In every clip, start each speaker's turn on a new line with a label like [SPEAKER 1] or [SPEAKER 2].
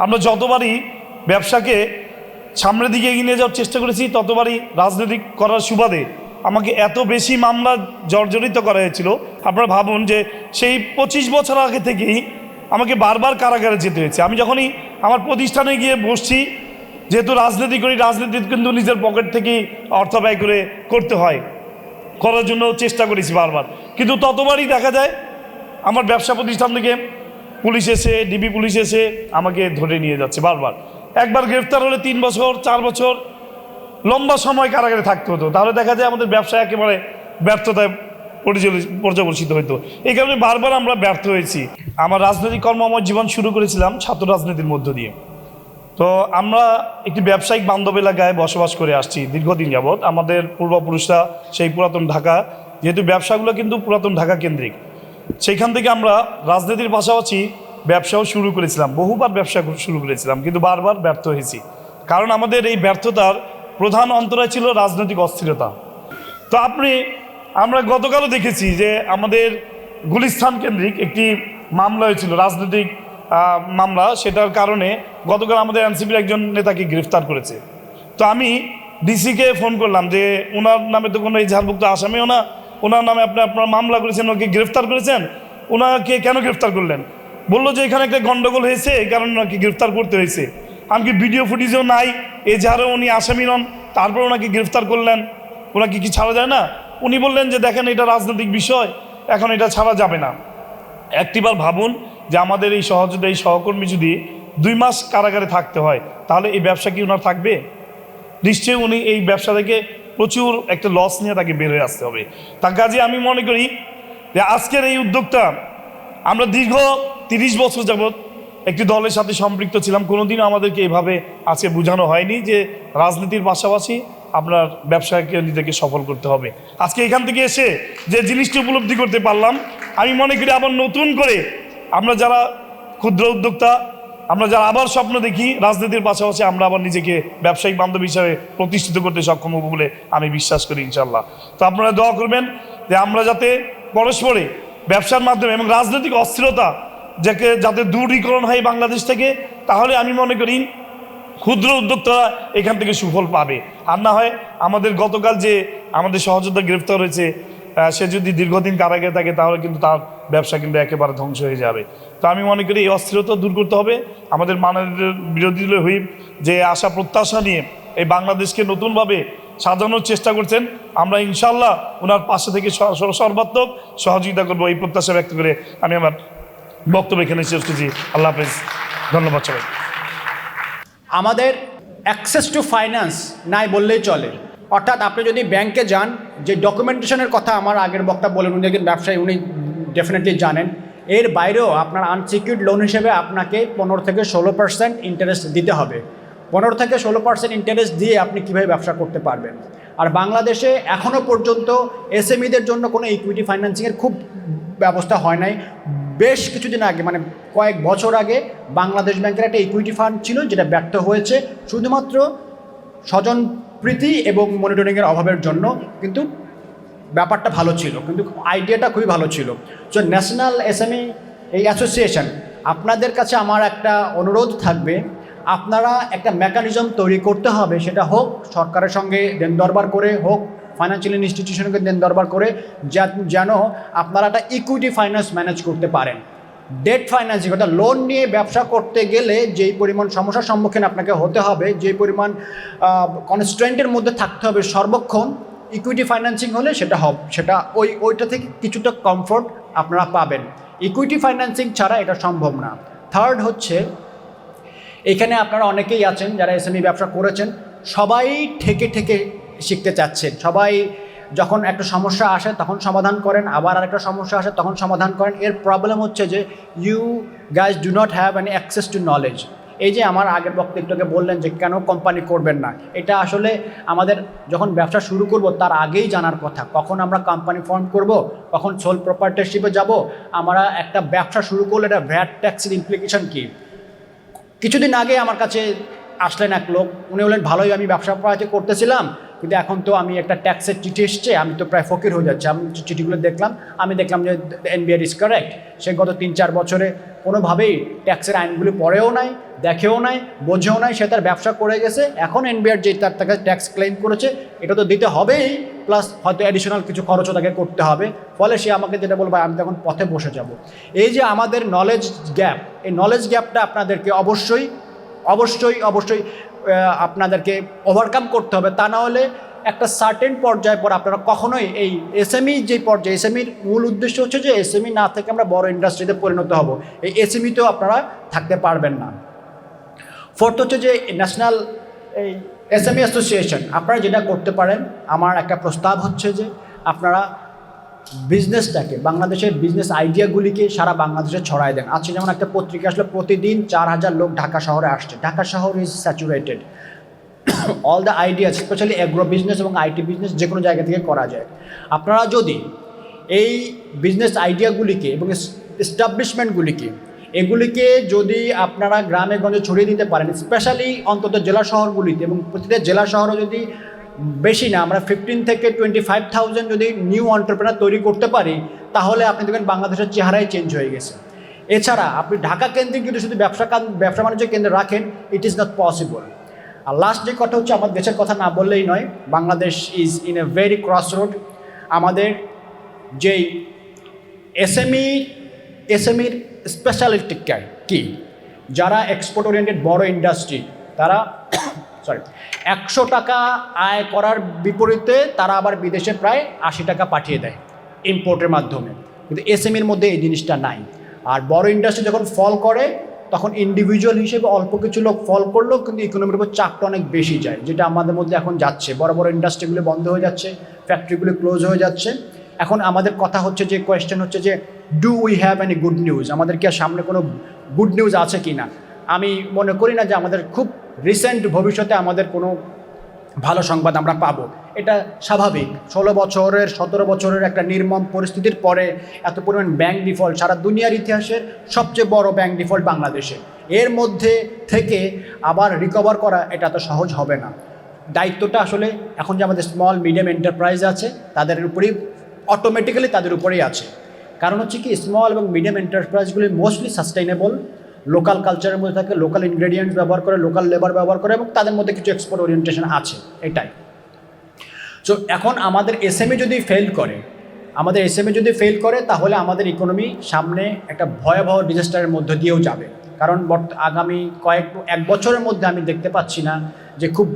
[SPEAKER 1] আমরা যতবারই ব্যবসাকে সামনের দিকে এগিয়ে নিয়ে যাওয়ার চেষ্টা করেছি, ততবারই রাজনৈতিক করার সুবাদে আমাকে এত বেশি মামলা জর্জরিত করা হয়েছিল। আপনারা ভাবুন যে সেই 25 বছর আগে থেকেই আমাকে বারবার কারাগারে যেতে হয়েছে। আমি যখনই আমার প্রতিষ্ঠানে গিয়ে বসছি, যেহেতু রাজনীতি করি, রাজনীতি কিন্তু নিজের পকেট থেকেই অর্থ ব্যয় করে করতে হয়, করার জন্য চেষ্টা করেছি বারবার, কিন্তু ততবারই দেখা যায় আমার ব্যবসা প্রতিষ্ঠান থেকে পুলিশ এসে, ডিবি পুলিশ এসে আমাকে ধরে নিয়ে যাচ্ছে বারবার। একবার গ্রেফতার হলে 3 বছর 4 বছর লম্বা সময় কারাগারে থাকতে হতো। তাহলে দেখা যায় আমাদের ব্যবসা একেবারে ব্যর্থতায় পর্যবসিত হতো। এই কারণে বারবার আমরা ব্যর্থ হয়েছি। আমার রাজনৈতিক কর্ম, আমার জীবন শুরু করেছিলাম ছাত্র রাজনীতির মধ্য দিয়ে। তো আমরা একটি ব্যবসায়িক বান্ধব এলাকায় বসবাস করে আসছি দীর্ঘদিন যাবৎ। আমাদের পূর্বপুরুষরা সেই পুরাতন ঢাকা, যেহেতু ব্যবসাগুলো কিন্তু পুরাতন ঢাকা কেন্দ্রিক, সেইখান থেকে আমরা রাজনীতির পাশাপাশি ব্যবসাও শুরু করেছিলাম, বহুবার ব্যবসা শুরু করেছিলাম, কিন্তু বারবার ব্যর্থ হয়েছি। কারণ আমাদের এই ব্যর্থতার প্রধান অন্তরায় ছিল রাজনৈতিক অস্থিরতা। তো আমরা গতকালও দেখেছি যে আমাদের গুলিস্তান কেন্দ্রিক একটি মামলা হয়েছিল, রাজনৈতিক মামলা। সেটার কারণে গতকাল আমাদের এনসিপির একজন নেতাকে গ্রেফতার করেছে। তো আমি ডিসিকে ফোন করলাম যে ওনার নামে তো কোনো এই ঝাড়ভুক্ত আসামিও না, ওনার নামে আপনার মামলা করেছেন, ওকে গ্রেফতার করেছেন, ওনাকে কেন গ্রেফতার করলেন? বললো যে এখানে একটা গণ্ডগোল হয়েছে, এই কারণে ওনাকে গ্রেফতার করতে হয়েছে। এমনকি ভিডিও ফুটেজও নাই, এজাহারেও উনি আসামি নন, তারপর ওনাকে গ্রেফতার করলেন, ওনাকে কি ছাড়া যায় না? উনি বললেন যে দেখেন এটা রাজনৈতিক বিষয়, এখন এটা ছাড়া যাবে না। একটিবার ভাবুন যে আমাদের এই সহকর্মী যদি 2 মাস কারাগারে থাকতে হয়, তাহলে এই ব্যবসা কি ওনার থাকবে? নিশ্চয়ই উনি এই ব্যবসা থেকে প্রচুর একটা লস নিয়ে তাকে বের হয়ে আসতে হবে। তার কাজে আমি মনে করি যে আজকের এই উদ্যোগটা, আমরা দীর্ঘ 30 বছর যাবৎ একটি দলের সাথে সম্পৃক্ত ছিলাম, কোনোদিনও আমাদেরকে এভাবে আজকে বোঝানো হয়নি যে রাজনীতির পাশাপাশি আপনার ব্যবসাকে নিজেকে সফল করতে হবে। আজকে এখান থেকে এসে যে জিনিসটি উপলব্ধি করতে পারলাম, আমি মনে করি আবার নতুন করে আমরা যারা ক্ষুদ্র উদ্যোক্তা, আমরা যারা আবার স্বপ্ন দেখি রাজনীতির পাশাপাশি, আমরা আবার নিজেকে ব্যবসায়িক বান্ধব হিসাবে প্রতিষ্ঠিত করতে সক্ষম হব বলে আমি বিশ্বাস করি ইনশাল্লাহ। তো আপনারা দোয়া করবেন যে আমরা যাতে পরস্পরে ব্যবসার মাধ্যমে এবং রাজনৈতিক অস্থিরতা যাতে দূরীকরণ হয় বাংলাদেশ থেকে, তাহলে আমি মনে করি ক্ষুদ্র উদ্যোক্তারা এখান থেকে সুফল পাবে। আর না হয় আমাদের গতকাল যে আমাদের সহযোদ্ধা গ্রেফতার হয়েছে, সে যদি দীর্ঘদিন কারাগারে থাকে, তাহলে কিন্তু তার ব্যবসা কিন্তু একেবারে ধ্বংস হয়ে যাবে। তো আমি মনে করি এই অস্থিরতা দূর করতে হবে। আমাদের মাননীয় বিরোধী দলীয় হুইপ যে আশা প্রত্যাশা নিয়ে এই বাংলাদেশকে নতুনভাবে সাজানোর চেষ্টা করছেন, আমরা ইনশাল্লাহ ওনার পাশে থেকে সর্বাত্মক সহযোগিতা করবো, এই প্রত্যাশা ব্যক্ত করে আমি আমার বক্তব্য এখানে শেষ করছি। আল্লাহ হাফেজ, ধন্যবাদ সবাই।
[SPEAKER 2] আমাদের অ্যাক্সেস টু ফাইন্যান্স নাই বললেই চলে। অর্থাৎ আপনি যদি ব্যাংকে যান, যে ডকুমেন্টেশনের কথা আমার আগের বক্তা বলেন, উনি একজন ব্যবসায়ী, উনি ডেফিনেটলি জানেন, এর বাইরেও আপনার আনসিকিউর্ড লোন হিসেবে আপনাকে 15 থেকে 16% ইন্টারেস্ট দিতে হবে। 15 থেকে 16% ইন্টারেস্ট দিয়ে আপনি কীভাবে ব্যবসা করতে পারবেন? আর বাংলাদেশে এখনও পর্যন্ত এসএমইদের জন্য কোনো ইকুইটি ফাইন্যান্সিংয়ের খুব ব্যবস্থা হয় নাই। বেশ কিছুদিন আগে, মানে কয়েক বছর আগে, বাংলাদেশ ব্যাংকের একটা ইকুইটি ফান্ড ছিল, যেটা ব্যর্থ হয়েছে শুধুমাত্র স্বজনপ্রীতি এবং মনিটরিংয়ের অভাবের জন্য। কিন্তু ব্যাপারটা ভালো ছিল, কিন্তু আইডিয়াটা খুবই ভালো ছিল। সো ন্যাশনাল এসএমই এই অ্যাসোসিয়েশন, আপনাদের কাছে আমার একটা অনুরোধ থাকবে, আপনারা একটা মেকানিজম তৈরি করতে হবে, সেটা হোক সরকারের সঙ্গে দেন দরবার করে, হোক ফাইন্যান্সিয়াল ইনস্টিটিউশনকে দেন দরবার করে, যেন আপনারা একটা ইকুইটি ফাইন্যান্স ম্যানেজ করতে পারেন। ডেট ফাইন্যান্সিং, অর্থাৎ লোন নিয়ে ব্যবসা করতে গেলে যেই পরিমাণ সমস্যার সম্মুখীন আপনাকে হতে হবে, যেই পরিমাণ কনস্ট্রেন্টের মধ্যে থাকতে হবে সর্বক্ষণ, ইকুইটি ফাইন্যান্সিং হলে সেটা ওইটা থেকে কিছুটা কমফোর্ট আপনারা পাবেন। ইকুইটি ফাইন্যান্সিং ছাড়া এটা সম্ভব না। থার্ড হচ্ছে, এখানে আপনারা অনেকেই আছেন যারা এসএমই ব্যবসা করেছেন, সবাই ঠেকে শিখতে চাচ্ছেন। সবাই যখন একটা সমস্যা আসে তখন সমাধান করেন, আবার আরেকটা সমস্যা আসে তখন সমাধান করেন। এর প্রবলেম হচ্ছে যে you guys do not have any access to knowledge. এই যে আমার আগের বক্তব্যটাকে বললেন যে কেন কোম্পানি করবেন না, এটা আসলে আমাদের যখন ব্যবসা শুরু করব তার আগেই জানার কথা। কখন আমরা কোম্পানি ফর্ম করব, কখন সোল প্রপার্টারশিপে যাব, আমরা একটা ব্যবসা শুরু করলে এটা ভ্যাট ট্যাক্সের ইমপ্লিকেশন কী। কিছুদিন আগে আমার কাছে আসলেন এক লোক, উনি বললেন ভালোই আমি ব্যবসা করতেছিলাম, কিন্তু এখন তো আমি একটা ট্যাক্সের চিঠি এসছে, আমি তো প্রায় ফকির হয়ে যাচ্ছি। আমি চিঠিগুলো দেখলাম যে এনবিআর ইজ কারেক্ট। সে গত 3-4 বছরে কোনোভাবেই ট্যাক্সের আইনগুলি পড়েও নাই, দেখেও নাই, বোঝেও নাই, সে তার ব্যবসা করে গেছে। এখন এনবিআর যে তার কাছে ট্যাক্স ক্লেম করেছে এটা তো দিতে হবেই, প্লাস হয়তো অ্যাডিশনাল কিছু খরচও তাকে করতে হবে। ফলে সে আমাকে যেটা বলবে, আমি তখন পথে বসে যাব। এই যে আমাদের নলেজ গ্যাপ, এই নলেজ গ্যাপটা আপনাদেরকে অবশ্যই আপনাদেরকে ওভারকাম করতে হবে। তা না হলে একটা সার্টেন পর্যায়ে পর আপনারা কখনোই এই এসএমই যে পর্যায়ে, এসএমইর মূল উদ্দেশ্য হচ্ছে যে এসএমই না থেকে আমরা বড় ইন্ডাস্ট্রিতে পরিণত হব, এই এসএমইতেও আপনারা থাকতে পারবেন না। ফোর্থ হচ্ছে যে ন্যাশনাল এই এসএমই অ্যাসোসিয়েশন, আপনারা যেটা করতে পারেন, আমার একটা প্রস্তাব হচ্ছে যে আপনারা বিজনেসটাকে, বাংলাদেশের বিজনেস আইডিয়াগুলিকে সারা বাংলাদেশে ছড়ায় দেন। আজকে যেমন একটা পত্রিকা আসলে প্রতিদিন 4000 লোক ঢাকা শহরে আসছে। ঢাকা শহর is saturated, all the ideas, specially agro business এবং আইটি বিজনেস যে কোনো জায়গা থেকে করা যায়। আপনারা যদি এই বিজনেস আইডিয়াগুলিকে এবং এস্টাবলিশমেন্টগুলিকে এগুলিকে যদি আপনারা গ্রামে গঞ্জে ছড়িয়ে দিতে পারেন, স্পেশালি অন্তত জেলা শহরগুলিতে, এবং প্রতিটা জেলা শহরে যদি বেশি না আমরা 15 থেকে 25,000 যদি নিউ এন্টারপ্রেনার তৈরি করতে পারি, তাহলে আপনি দেখবেন বাংলাদেশের চেহারাই চেঞ্জ হয়ে গেছে। এছাড়া আপনি ঢাকা কেন্দ্রিক যদি শুধু ব্যবসা বাণিজ্য কেন্দ্রে রাখেন, ইট ইজ নট পসিবল। আর লাস্ট যে কথা হচ্ছে, আমার দেশের কথা না বললেই নয়, Bangladesh is in a very cross road. আমাদের যেই এসএমইর স্পেশালিটি কি, যারা এক্সপোর্ট ওরিয়েন্টেড বড় ইন্ডাস্ট্রি, তারা 100 টাকা আয় করার বিপরীতে তারা আবার বিদেশে প্রায় 80 টাকা পাঠিয়ে দেয় ইম্পোর্টের মাধ্যমে। কিন্তু এসএমইর মধ্যে এই জিনিসটা নাই। আর বড় ইন্ডাস্ট্রি যখন ফল করে, তখন ইন্ডিভিজুয়াল হিসেবে অল্প কিছু লোক ফল করলেও কিন্তু ইকোনমির উপর চাপটা অনেক বেশি যায়, যেটা আমাদের মধ্যে এখন যাচ্ছে। বড় বড় ইন্ডাস্ট্রিগুলো বন্ধ হয়ে যাচ্ছে, ফ্যাক্টরিগুলো ক্লোজ হয়ে যাচ্ছে। এখন আমাদের কথা হচ্ছে যে, কোয়েশ্চেন হচ্ছে যে, do we have any good news? আমাদের কি সামনে কোনো গুড নিউজ আছে কি না? আমি মনে করি না যে আমাদের খুব রিসেন্ট ভবিষ্যতে আমাদের কোনো ভালো সংবাদ আমরা পাবো। এটা স্বাভাবিক। 17 বছরের একটা নির্মম পরিস্থিতির পরে এত পরিমাণ ব্যাংক ডিফল্ট, সারা দুনিয়ার ইতিহাসের সবচেয়ে বড় ব্যাংক ডিফল্ট বাংলাদেশে, এর মধ্যে থেকে আবার রিকভার করা এটা তো সহজ হবে না। দায়িত্বটা আসলে এখন যে আমাদের স্মল মিডিয়াম এন্টারপ্রাইজ আছে তাদের উপরেই, অটোমেটিক্যালি তাদের উপরেই আছে। কারণ হচ্ছে কি, স্মল এবং মিডিয়াম এন্টারপ্রাইজগুলি মোস্টলি সাস্টেইনেবল, লোকাল কালচারের মধ্যে থাকে, লোকাল ইনগ্রেডিয়েন্টস ব্যবহার করে, লোকাল লেবার ব্যবহার করে, এবং তাদের মধ্যে কিছু এক্সপোর্ট ওরিয়েন্টেশন আছে, এটাই। সো এখন আমাদের এসএমই যদি ফেল করে, তাহলে আমাদের ইকোনমি সামনে একটা ভয়াবহ ডিজাস্টারের মধ্য দিয়েও যাবে। কারণ আগামী এক বছরের মধ্যে আমি দেখতে পাচ্ছি না যে খুব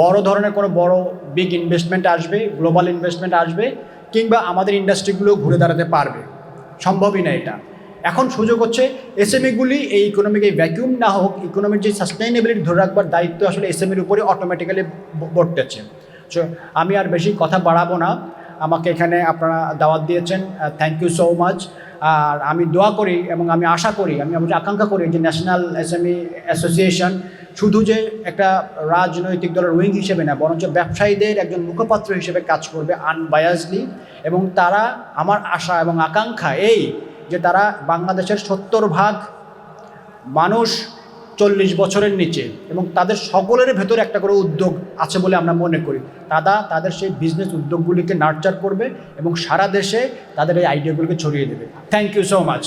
[SPEAKER 2] বড় ধরনের কোনো বড় বিগ ইনভেস্টমেন্ট আসবে, গ্লোবাল ইনভেস্টমেন্ট আসবে, কিংবা আমাদের ইন্ডাস্ট্রিগুলো ঘুরে দাঁড়াতে পারবে। সম্ভবই না এটা। এখন সুযোগ হচ্ছে এসএমইগুলি এই ইকোনমিক এই ভ্যাকিউম না হোক, ইকোনমির যে সাস্টেইনেবিলিটি ধরে রাখবার দায়িত্ব আসলে এসএমইর উপরে অটোমেটিক্যালি বর্তেছে। সো আমি আর বেশি কথা বাড়াবো না। আমাকে এখানে আপনারা দাওয়াত দিয়েছেন, থ্যাংক ইউ সো মাচ। আর আমি দোয়া করি এবং আমি আশা করি, আমি আকাঙ্ক্ষা করি যে ন্যাশনাল এসএমই অ্যাসোসিয়েশন শুধু যে একটা রাজনৈতিক দলের উইং হিসেবে না, বরঞ্চ ব্যবসায়ীদের একজন মুখপাত্র হিসেবে কাজ করবে আনবায়াসলি। এবং তারা, আমার আশা এবং আকাঙ্ক্ষা এই যে তারা বাংলাদেশের 70% মানুষ 40 বছরের নিচে, এবং তাদের সকলের ভেতরে একটা করে উদ্যোগ আছে বলে আমরা মনে করি। তাদের সেই বিজনেস উদ্যোগগুলিকে নার্চার করবে এবং সারা দেশে তাদের এই আইডিয়াগুলিকে ছড়িয়ে দেবে। Thank you so much.